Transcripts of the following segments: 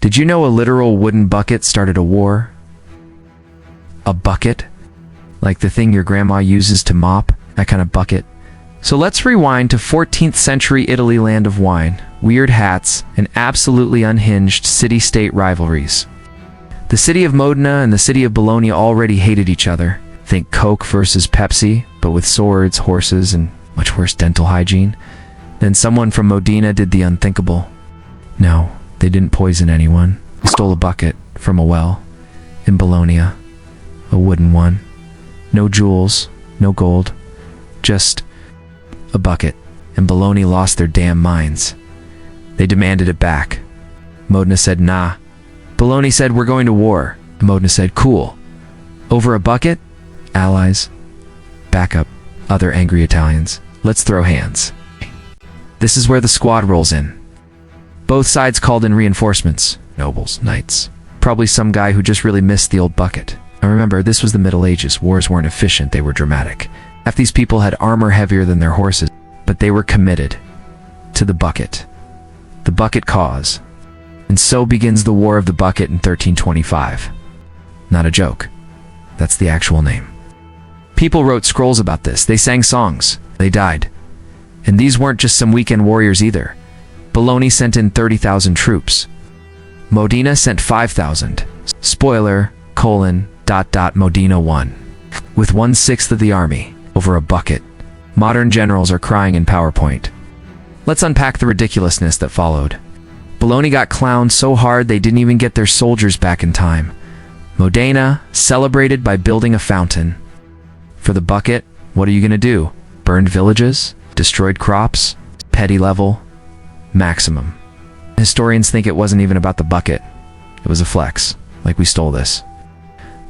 Did you know a literal wooden bucket started a war? A bucket? Like the thing your grandma uses to mop? That kind of bucket? So let's rewind to 14th century Italy, land of wine, weird hats, and absolutely unhinged city-state rivalries. The city of Modena and the city of Bologna already hated each other. Think Coke versus Pepsi, but with swords, horses, and much worse dental hygiene. Then someone from Modena did the unthinkable. No, they didn't poison anyone. They stole a bucket from a well in Bologna. A wooden one. No jewels, no gold. Just a bucket. And Bologna lost their damn minds. They demanded it back. Modena said, nah. Bologna said, we're going to war. Modena said, cool. Over a bucket? Allies. Backup. Other angry Italians. Let's throw hands. This is where the squad rolls in. Both sides called in reinforcements. Nobles, knights. Probably some guy who just really missed the old bucket. And remember, this was the Middle Ages. Wars weren't efficient, they were dramatic. Half these people had armor heavier than their horses, but they were committed to the bucket. The bucket cause. And so begins the War of the Bucket in 1325. Not a joke. That's the actual name. People wrote scrolls about this. They sang songs. They died. And these weren't just some weekend warriors either. Bologna sent in 30,000 troops. Modena sent 5,000. Spoiler, : Modena won. With 1/6 of the army, over a bucket. Modern generals are crying in PowerPoint. Let's unpack the ridiculousness that followed. Bologna got clowned so hard they didn't even get their soldiers back in time. Modena celebrated by building a fountain. For the bucket, what are you gonna do? Burned villages? Destroyed crops? Petty level? Maximum. Historians think it wasn't even about the bucket. It was a flex, like we stole this.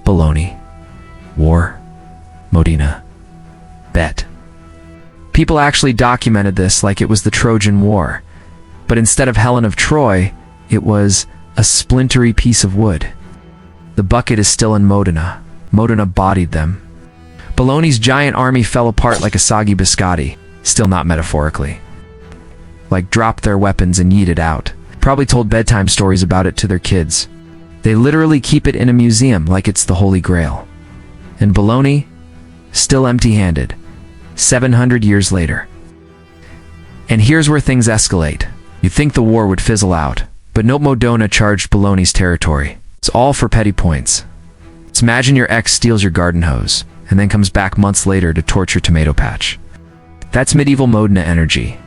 Bologna. War. Modena. Bet. People actually documented this like it was the Trojan War. But instead of Helen of Troy, it was a splintery piece of wood. The bucket is still in Modena. Modena bodied them. Bologna's giant army fell apart like a soggy biscotti. Still not metaphorically. Like dropped their weapons and yeeted out. Probably told bedtime stories about it to their kids. They literally keep it in a museum like it's the Holy Grail. And Bologna? Still empty-handed. 700 years later. And here's where things escalate. You'd think the war would fizzle out, but nope, Modena charged Bologna's territory. It's all for petty points. Let's imagine your ex steals your garden hose, and then comes back months later to torch your tomato patch. That's medieval Modena energy.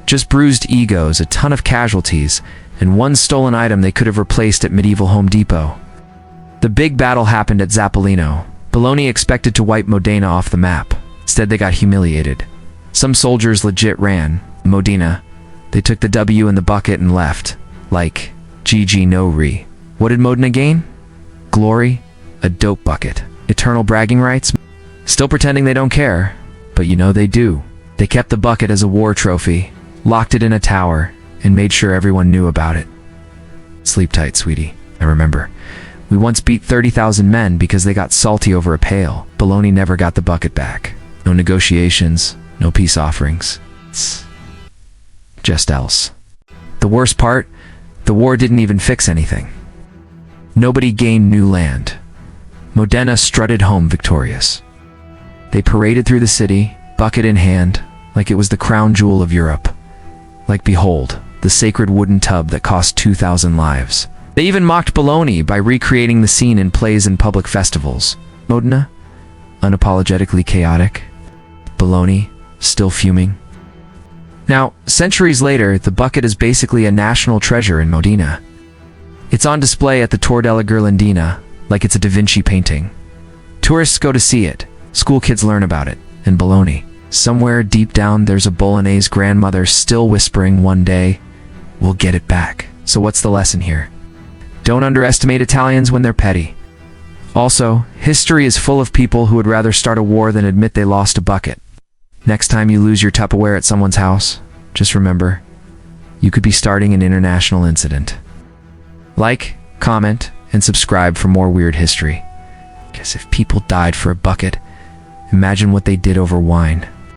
Just bruised egos, a ton of casualties, and one stolen item they could have replaced at medieval Home Depot. The big battle happened at Zappolino. Bologna expected to wipe Modena off the map. Instead, they got humiliated. Some soldiers legit ran. Modena. They took the W in the bucket and left. Like, GG no re. What did Modena gain? Glory? A dope bucket. Eternal bragging rights? Still pretending they don't care. But you know they do. They kept the bucket as a war trophy, locked it in a tower, and made sure everyone knew about it. Sleep tight, sweetie. I remember. We once beat 30,000 men because they got salty over a pail. Bologna never got the bucket back. No negotiations, no peace offerings. It's just else. The worst part, the war didn't even fix anything. Nobody gained new land. Modena strutted home victorious. They paraded through the city, bucket in hand, like it was the crown jewel of Europe. Like, behold, the sacred wooden tub that cost 2,000 lives. They even mocked Bologna by recreating the scene in plays and public festivals. Modena, unapologetically chaotic. Bologna, still fuming. Now, centuries later, the bucket is basically a national treasure in Modena. It's on display at the Tor della Ghirlandina, like it's a Da Vinci painting. Tourists go to see it, school kids learn about it, and Bologna. Somewhere deep down, there's a Bolognese grandmother still whispering one day, we'll get it back. So what's the lesson here? Don't underestimate Italians when they're petty. Also, history is full of people who would rather start a war than admit they lost a bucket. Next time you lose your Tupperware at someone's house, just remember, you could be starting an international incident. Like, comment, and subscribe for more weird history. Because if people died for a bucket, imagine what they did over wine.